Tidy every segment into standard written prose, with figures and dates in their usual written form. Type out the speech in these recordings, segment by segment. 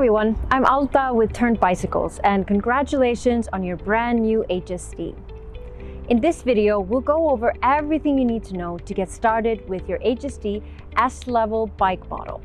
everyone, I'm Alta with Tern Bicycles, and congratulations on your brand new HSD. In this video, we'll go over everything you need to know to get started with your HSD S-level bike model.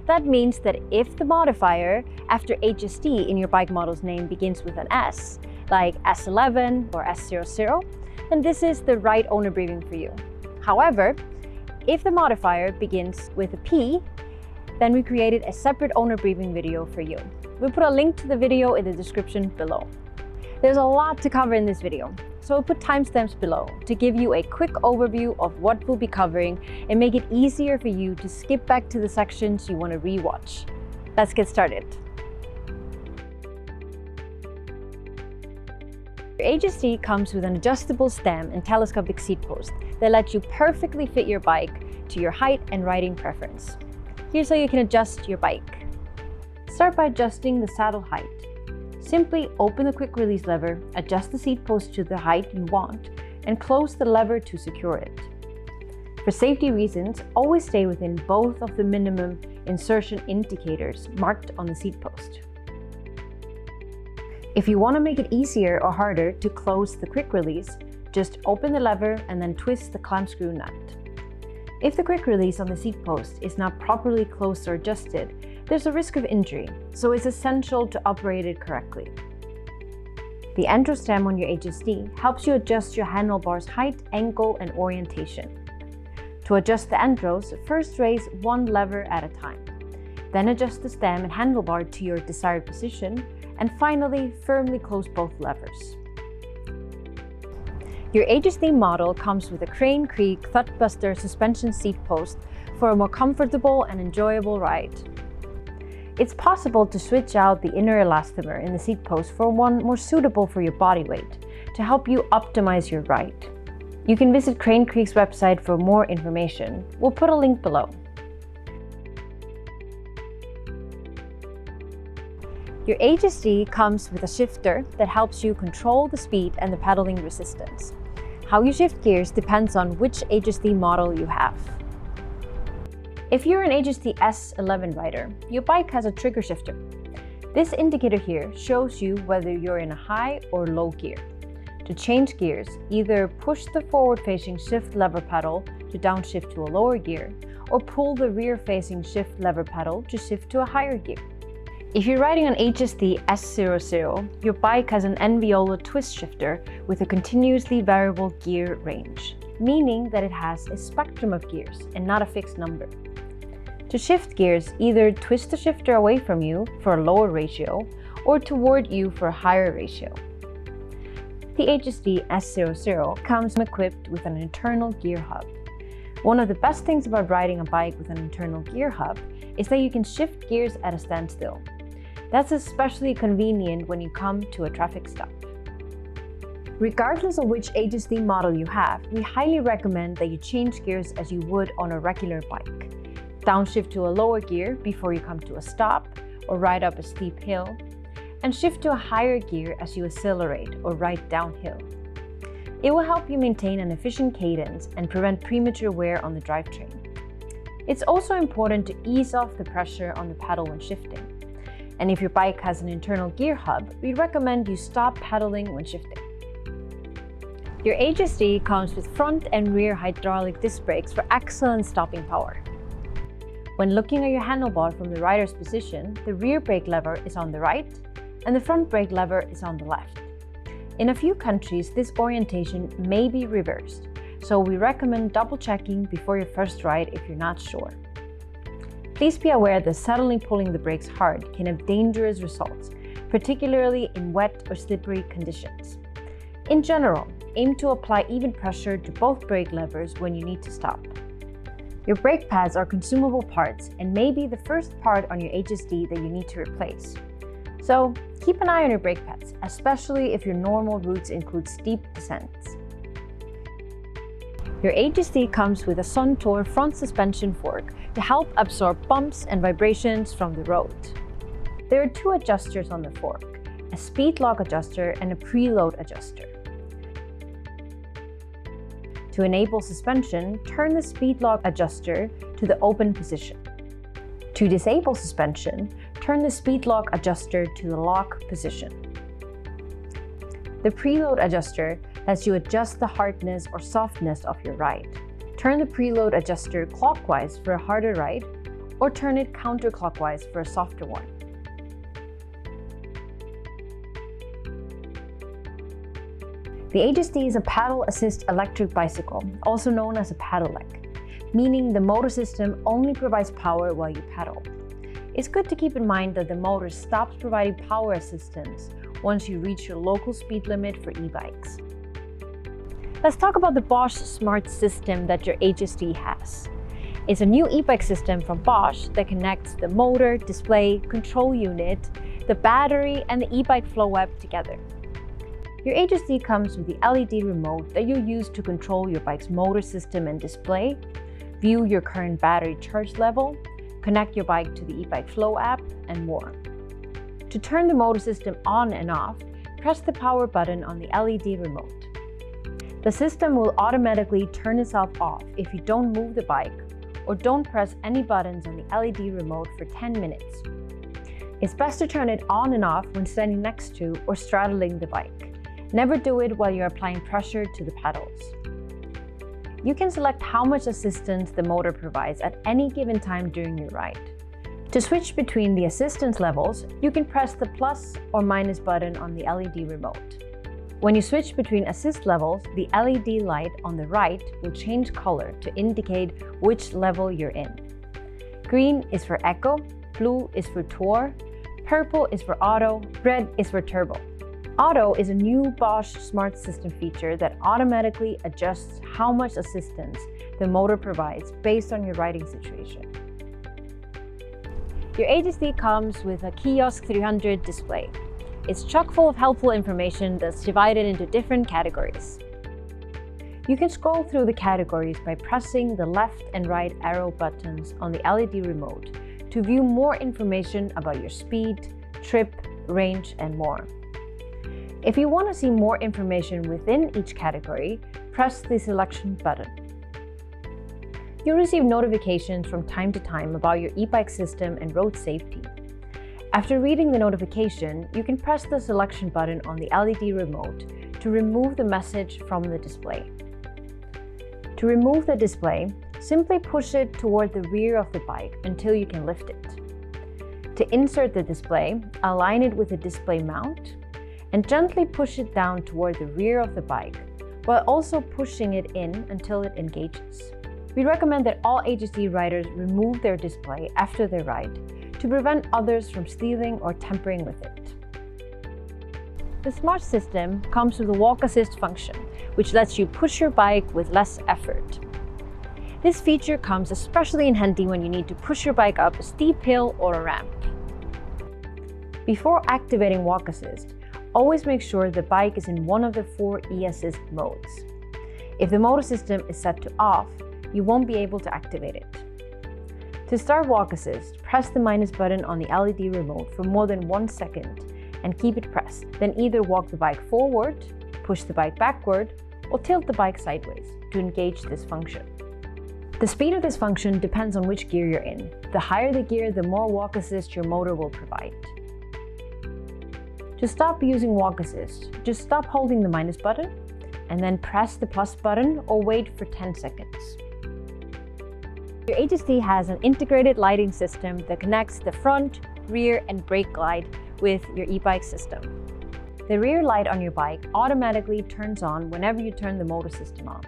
That means that if the modifier after HSD in your bike model's name begins with an S, like S11 or S00, then this is the right owner briefing for you. However, if the modifier begins with a P, then we created a separate owner briefing video for you. We'll put a link to the video in the description below. There's a lot to cover in this video, so we'll put timestamps below to give you a quick overview of what we'll be covering and make it easier for you to skip back to the sections you want to rewatch. Let's get started. Your HSD comes with an adjustable stem and telescopic seat post that let you perfectly fit your bike to your height and riding preference. Here's how you can adjust your bike. Start by adjusting the saddle height. Simply open the quick release lever, adjust the seat post to the height you want, and close the lever to secure it. For safety reasons, always stay within both of the minimum insertion indicators marked on the seat post. If you want to make it easier or harder to close the quick release, just open the lever and then twist the clamp screw nut. If the quick release on the seat post is not properly closed or adjusted, there's a risk of injury, so it's essential to operate it correctly. The Andro stem on your HSD helps you adjust your handlebar's height, angle, and orientation. To adjust the Andros, first raise one lever at a time. Then adjust the stem and handlebar to your desired position, and finally, firmly close both levers. Your HSD model comes with a Crane Creek Thudbuster suspension seat post for a more comfortable and enjoyable ride. It's possible to switch out the inner elastomer in the seat post for one more suitable for your body weight to help you optimize your ride. You can visit Crane Creek's website for more information. We'll put a link below. Your HSD comes with a shifter that helps you control the speed and the pedaling resistance. How you shift gears depends on which HSD model you have. If you're an HSD S11 rider, your bike has a trigger shifter. This indicator here shows you whether you're in a high or low gear. To change gears, either push the forward-facing shift lever pedal to downshift to a lower gear, or pull the rear-facing shift lever pedal to shift to a higher gear. If you're riding on HSD S00, your bike has an Enviola twist shifter with a continuously variable gear range, meaning that it has a spectrum of gears and not a fixed number. To shift gears, either twist the shifter away from you for a lower ratio or toward you for a higher ratio. The HSD S00 comes equipped with an internal gear hub. One of the best things about riding a bike with an internal gear hub is that you can shift gears at a standstill. That's especially convenient when you come to a traffic stop. Regardless of which HSD model you have, we highly recommend that you change gears as you would on a regular bike. Downshift to a lower gear before you come to a stop or ride up a steep hill, and shift to a higher gear as you accelerate or ride downhill. It will help you maintain an efficient cadence and prevent premature wear on the drivetrain. It's also important to ease off the pressure on the pedal when shifting. And if your bike has an internal gear hub, we recommend you stop pedaling when shifting. Your HSD comes with front and rear hydraulic disc brakes for excellent stopping power. When looking at your handlebar from the rider's position, the rear brake lever is on the right and the front brake lever is on the left. In a few countries, this orientation may be reversed, so we recommend double checking before your first ride if you're not sure. Please be aware that suddenly pulling the brakes hard can have dangerous results, particularly in wet or slippery conditions. In general, aim to apply even pressure to both brake levers when you need to stop. Your brake pads are consumable parts and may be the first part on your HSD that you need to replace. So keep an eye on your brake pads, especially if your normal routes include steep descents. Your HSD comes with a Suntour front suspension fork to help absorb bumps and vibrations from the road. There are two adjusters on the fork, a speed lock adjuster and a preload adjuster. To enable suspension, turn the speed lock adjuster to the open position. To disable suspension, turn the speed lock adjuster to the lock position. The preload adjuster lets you adjust the hardness or softness of your ride. Turn the preload adjuster clockwise for a harder ride, or turn it counterclockwise for a softer one. The HSD is a pedal assist electric bicycle, also known as a Pedelec, meaning the motor system only provides power while you pedal. It's good to keep in mind that the motor stops providing power assistance once you reach your local speed limit for e-bikes. Let's talk about the Bosch smart system that your HSD has. It's a new e-bike system from Bosch that connects the motor, display, control unit, the battery, and the e-bike flow app together. Your HSD comes with the LED remote that you use to control your bike's motor system and display, view your current battery charge level, connect your bike to the eBike Flow app, and more. To turn the motor system on and off, press the power button on the LED remote. The system will automatically turn itself off if you don't move the bike or don't press any buttons on the LED remote for 10 minutes. It's best to turn it on and off when standing next to or straddling the bike. Never do it while you're applying pressure to the pedals. You can select how much assistance the motor provides at any given time during your ride. To switch between the assistance levels, you can press the plus or minus button on the LED remote. When you switch between assist levels, the LED light on the right will change color to indicate which level you're in. Green is for Eco, blue is for Tour, purple is for Auto, red is for Turbo. Auto is a new Bosch smart system feature that automatically adjusts how much assistance the motor provides based on your riding situation. Your HSD comes with a Kiosk 300 display. It's chock full of helpful information that's divided into different categories. You can scroll through the categories by pressing the left and right arrow buttons on the LED remote to view more information about your speed, trip, range, and more. If you want to see more information within each category, press the selection button. You'll receive notifications from time to time about your e-bike system and road safety. After reading the notification, you can press the selection button on the LED remote to remove the message from the display. To remove the display, simply push it toward the rear of the bike until you can lift it. To insert the display, align it with the display mount and gently push it down toward the rear of the bike, while also pushing it in until it engages. We recommend that all HSD riders remove their display after their ride to prevent others from stealing or tampering with it. The smart system comes with a walk assist function, which lets you push your bike with less effort. This feature comes especially in handy when you need to push your bike up a steep hill or a ramp. Before activating walk assist, always make sure the bike is in one of the 4 e-assist modes. If the motor system is set to off, you won't be able to activate it. To start walk assist, press the minus button on the LED remote for more than 1 second and keep it pressed. Then either walk the bike forward, push the bike backward, or tilt the bike sideways to engage this function. The speed of this function depends on which gear you're in. The higher the gear, the more walk assist your motor will provide. To stop using walk assist, just stop holding the minus button and then press the plus button or wait for 10 seconds. Your HSD has an integrated lighting system that connects the front, rear, and brake light with your e-bike system. The rear light on your bike automatically turns on whenever you turn the motor system on.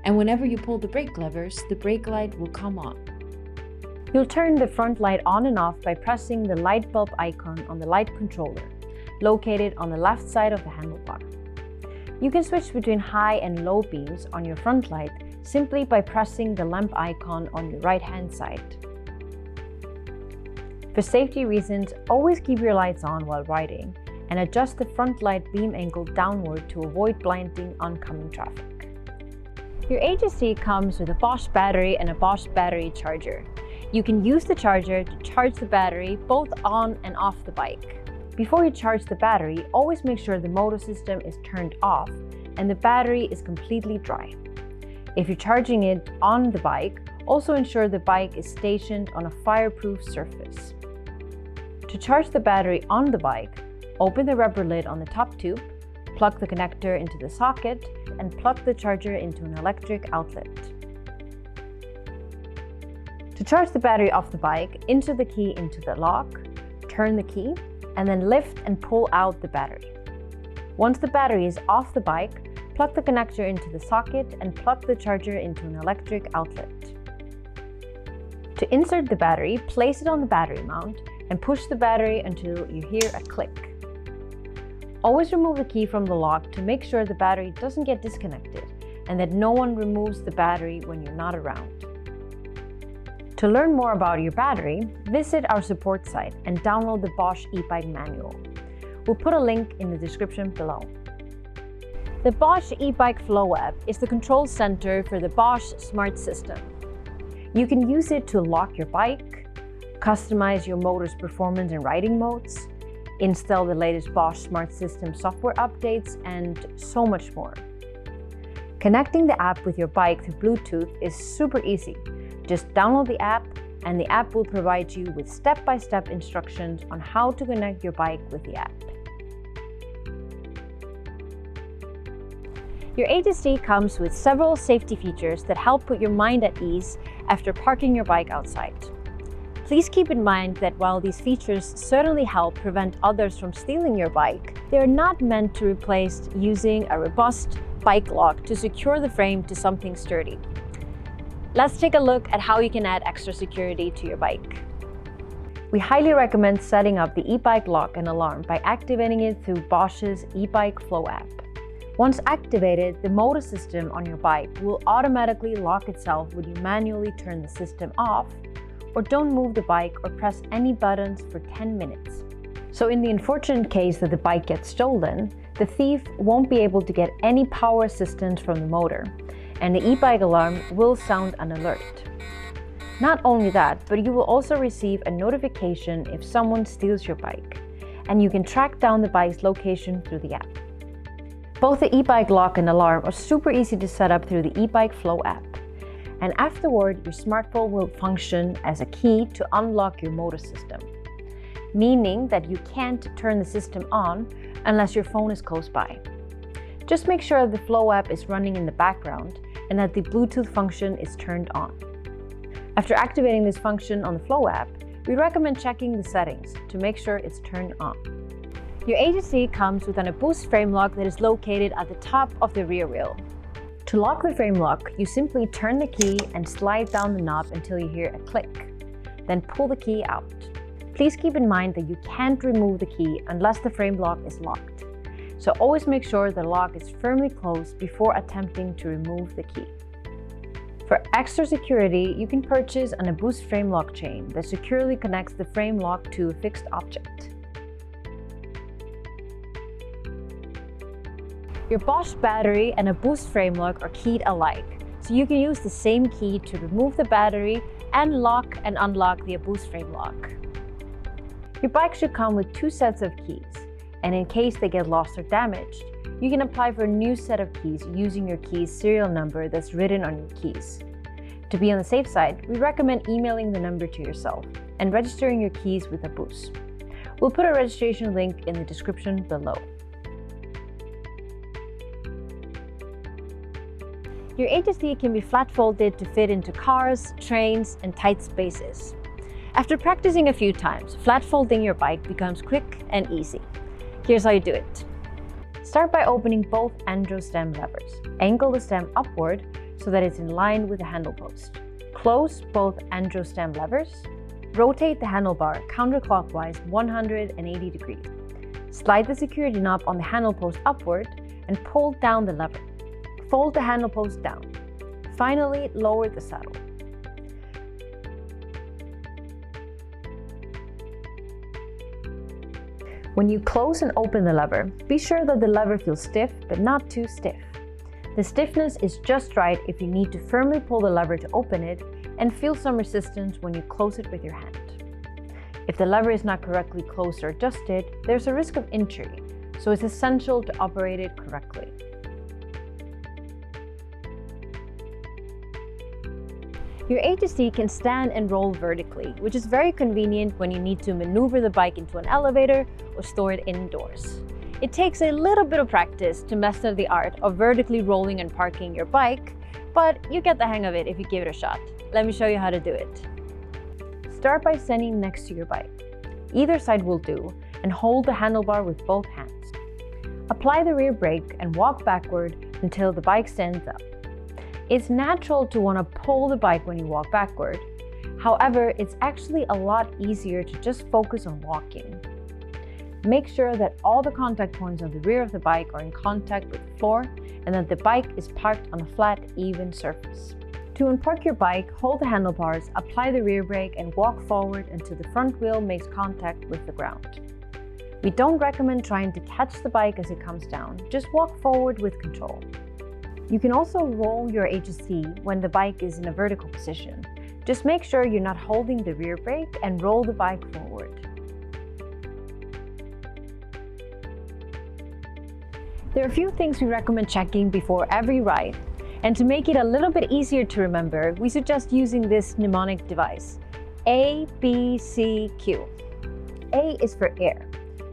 And whenever you pull the brake levers, the brake light will come on. You'll turn the front light on and off by pressing the light bulb icon on the light controller, located on the left side of the handlebar. You can switch between high and low beams on your front light simply by pressing the lamp icon on your right-hand side. For safety reasons, always keep your lights on while riding and adjust the front light beam angle downward to avoid blinding oncoming traffic. Your HSD comes with a Bosch battery and a Bosch battery charger. You can use the charger to charge the battery both on and off the bike. Before you charge the battery, always make sure the motor system is turned off and the battery is completely dry. If you're charging it on the bike, also ensure the bike is stationed on a fireproof surface. To charge the battery on the bike, open the rubber lid on the top tube, plug the connector into the socket, and plug the charger into an electric outlet. To charge the battery off the bike, insert the key into the lock, turn the key, and then lift and pull out the battery. Once the battery is off the bike, plug the connector into the socket and plug the charger into an electric outlet. To insert the battery, place it on the battery mount and push the battery until you hear a click. Always remove the key from the lock to make sure the battery doesn't get disconnected and that no one removes the battery when you're not around. To learn more about your battery, visit our support site and download the Bosch eBike manual. We'll put a link in the description below. The Bosch eBike Flow app is the control center for the Bosch smart system. You can use it to lock your bike, customize your motor's performance and riding modes, install the latest Bosch smart system software updates, and so much more. Connecting the app with your bike through Bluetooth is super easy. Just download the app, and the app will provide you with step-by-step instructions on how to connect your bike with the app. Your HSD comes with several safety features that help put your mind at ease after parking your bike outside. Please keep in mind that while these features certainly help prevent others from stealing your bike, they are not meant to replace using a robust bike lock to secure the frame to something sturdy. Let's take a look at how you can add extra security to your bike. We highly recommend setting up the eBike lock and alarm by activating it through Bosch's eBike Flow app. Once activated, the motor system on your bike will automatically lock itself when you manually turn the system off or don't move the bike or press any buttons for 10 minutes. So in the unfortunate case that the bike gets stolen, the thief won't be able to get any power assistance from the motor, and the eBike alarm will sound an alert. Not only that, but you will also receive a notification if someone steals your bike, and you can track down the bike's location through the app. Both the eBike lock and alarm are super easy to set up through the eBike Flow app. And afterward, your smartphone will function as a key to unlock your motor system, meaning that you can't turn the system on unless your phone is close by. Just make sure the Flow app is running in the background and that the Bluetooth function is turned on. After activating this function on the Flow app, we recommend checking the settings to make sure it's turned on. Your HSD comes with an boost frame lock that is located at the top of the rear wheel. To lock the frame lock, you simply turn the key and slide down the knob until you hear a click. Then pull the key out. Please keep in mind that you can't remove the key unless the frame lock is locked. So always make sure the lock is firmly closed before attempting to remove the key. For extra security, you can purchase an boost frame lock chain that securely connects the frame lock to a fixed object. Your Bosch battery and a boost frame lock are keyed alike, so you can use the same key to remove the battery and lock and unlock the boost frame lock. Your bike should come with 2 sets of keys, and in case they get lost or damaged, you can apply for a new set of keys using your key's serial number that's written on your keys. To be on the safe side, we recommend emailing the number to yourself and registering your keys with a boost. We'll put a registration link in the description below. Your HSD can be flat folded to fit into cars, trains, and tight spaces. After practicing a few times, flat folding your bike becomes quick and easy. Here's how you do it. Start by opening both andro stem levers. Angle the stem upward so that it's in line with the handle post. Close both andro stem levers. Rotate the handlebar counterclockwise 180 degrees. Slide the security knob on the handle post upward and pull down the lever. Fold the handle post down. Finally, lower the saddle. When you close and open the lever, be sure that the lever feels stiff, but not too stiff. The stiffness is just right if you need to firmly pull the lever to open it and feel some resistance when you close it with your hand. If the lever is not correctly closed or adjusted, there's a risk of injury, so it's essential to operate it correctly. Your HSD can stand and roll vertically, which is very convenient when you need to maneuver the bike into an elevator or store it indoors. It takes a little bit of practice to master the art of vertically rolling and parking your bike, but you get the hang of it if you give it a shot. Let me show you how to do it. Start by standing next to your bike. Either side will do, and hold the handlebar with both hands. Apply the rear brake and walk backward until the bike stands up. It's natural to want to pull the bike when you walk backward. However, it's actually a lot easier to just focus on walking. Make sure that all the contact points on the rear of the bike are in contact with the floor and that the bike is parked on a flat, even surface. To unpark your bike, hold the handlebars, apply the rear brake, and walk forward until the front wheel makes contact with the ground. We don't recommend trying to catch the bike as it comes down. Just walk forward with control. You can also roll your HSD when the bike is in a vertical position. Just make sure you're not holding the rear brake and roll the bike forward. There are a few things we recommend checking before every ride. And to make it a little bit easier to remember, we suggest using this mnemonic device. A, B, C, Q. A is for air.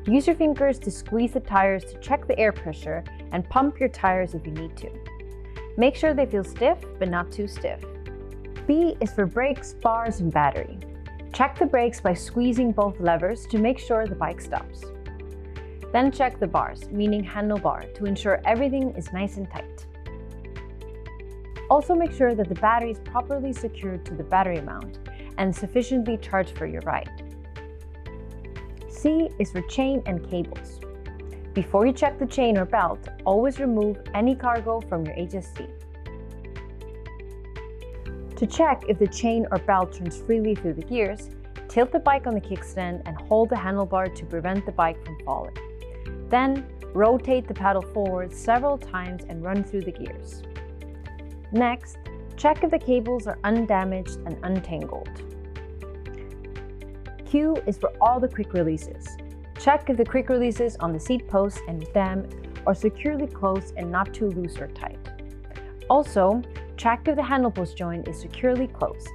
Use your fingers to squeeze the tires to check the air pressure and pump your tires if you need to. Make sure they feel stiff, but not too stiff. B is for brakes, bars, and battery. Check the brakes by squeezing both levers to make sure the bike stops. Then check the bars, meaning handlebar, to ensure everything is nice and tight. Also make sure that the battery is properly secured to the battery mount and sufficiently charged for your ride. C is for chain and cables. Before you check the chain or belt, always remove any cargo from your HSD. To check if the chain or belt turns freely through the gears, tilt the bike on the kickstand and hold the handlebar to prevent the bike from falling. Then, rotate the pedal forward several times and run through the gears. Next, check if the cables are undamaged and untangled. Q is for all the quick releases. Check if the quick releases on the seat post and dam are securely closed and not too loose or tight. Also, check if the handle post joint is securely closed.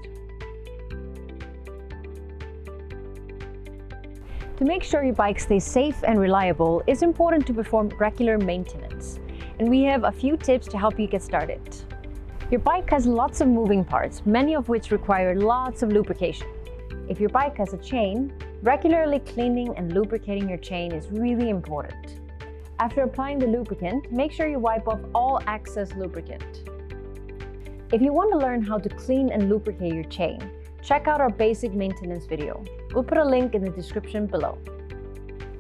To make sure your bike stays safe and reliable, it's important to perform regular maintenance. And we have a few tips to help you get started. Your bike has lots of moving parts, many of which require lots of lubrication. If your bike has a chain, regularly cleaning and lubricating your chain is really important. After applying the lubricant, make sure you wipe off all excess lubricant. If you want to learn how to clean and lubricate your chain, check out our basic maintenance video. We'll put a link in the description below.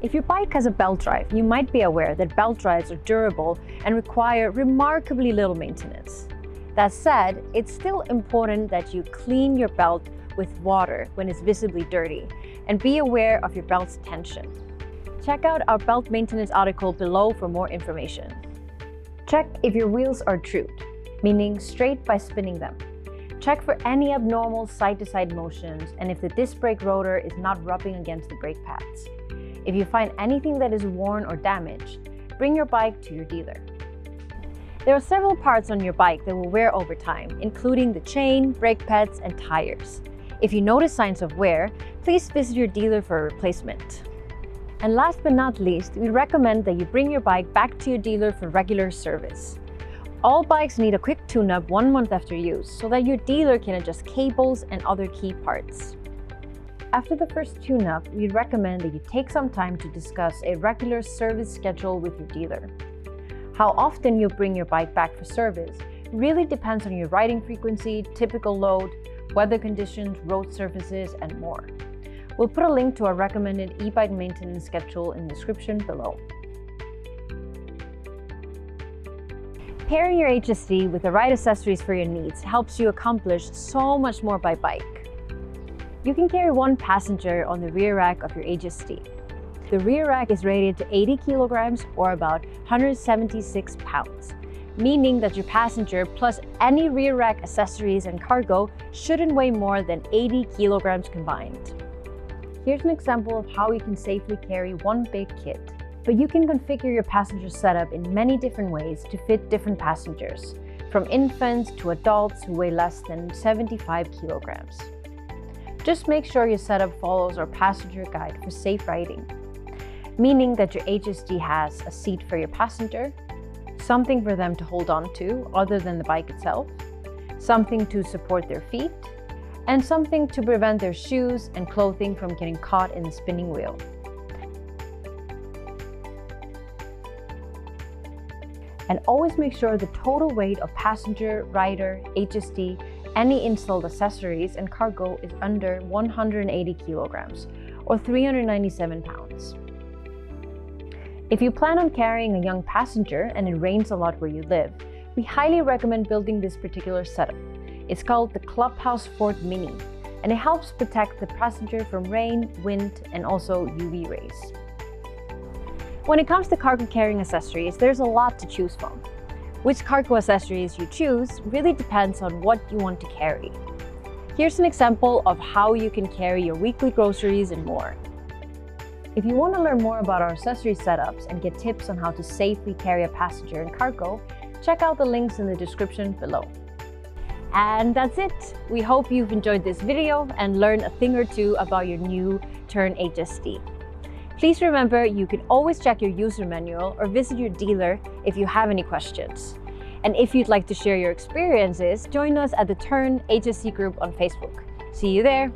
If your bike has a belt drive, you might be aware that belt drives are durable and require remarkably little maintenance. That said, it's still important that you clean your belt with water when it's visibly dirty, and be aware of your belt's tension. Check out our belt maintenance article below for more information. Check if your wheels are trued, meaning straight by spinning them. Check for any abnormal side-to-side motions and if the disc brake rotor is not rubbing against the brake pads. If you find anything that is worn or damaged, bring your bike to your dealer. There are several parts on your bike that will wear over time, including the chain, brake pads, and tires. If you notice signs of wear, please visit your dealer for a replacement. And last but not least, we recommend that you bring your bike back to your dealer for regular service. All bikes need a quick tune-up 1 month after use so that your dealer can adjust cables and other key parts. After the first tune-up, we recommend that you take some time to discuss a regular service schedule with your dealer. How often you'll bring your bike back for service really depends on your riding frequency, typical load, weather conditions, road surfaces, and more. We'll put a link to our recommended e-bike maintenance schedule in the description below. Pairing your HSD with the right accessories for your needs helps you accomplish so much more by bike. You can carry 1 passenger on the rear rack of your HSD. The rear rack is rated to 80 kilograms or about 176 pounds, meaning that your passenger plus any rear rack accessories and cargo shouldn't weigh more than 80 kilograms combined. Here's an example of how you can safely carry 1 big kit, but you can configure your passenger setup in many different ways to fit different passengers, from infants to adults who weigh less than 75 kilograms. Just make sure your setup follows our passenger guide for safe riding, meaning that your HSD has a seat for your passenger, something for them to hold on to other than the bike itself, something to support their feet, and something to prevent their shoes and clothing from getting caught in the spinning wheel. And always make sure the total weight of passenger, rider, HSD, any installed accessories and cargo is under 180 kilograms or 397 pounds. If you plan on carrying a young passenger and it rains a lot where you live, we highly recommend building this particular setup. It's called the Clubhouse Fort Mini, and it helps protect the passenger from rain, wind, and also UV rays. When it comes to cargo carrying accessories, there's a lot to choose from. Which cargo accessories you choose really depends on what you want to carry. Here's an example of how you can carry your weekly groceries and more. If you want to learn more about our accessory setups and get tips on how to safely carry a passenger and cargo, check out the links in the description below. And that's it. We hope you've enjoyed this video and learned a thing or two about your new Tern HSD. Please remember, you can always check your user manual or visit your dealer if you have any questions. And if you'd like to share your experiences, join us at the Tern HSD group on Facebook. See you there.